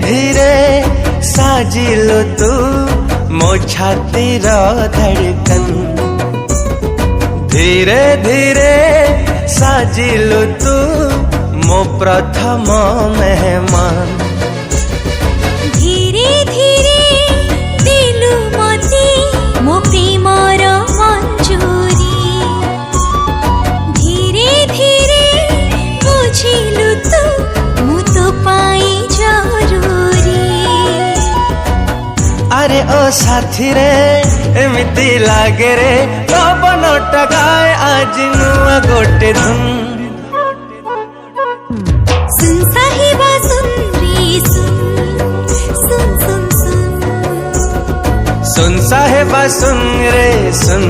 धीरे साजिलु तू मो छातीर धड़कन। धीरे धीरे साजिलु तू मो प्रथम मेहमान। धीरे धीरे दिलु मते मो प्रेमर मंजूरी। धीरे धीरे बुझिलु तू मु तो पाई जरूरी। अरे ओ साथी रे एमिति लागे रे पवन टगाए आज नुआ गोटे धुन। सुन साहिबा सुन रे सुन सुन सुन सुन। सुन साहेबा सुन रे सुन।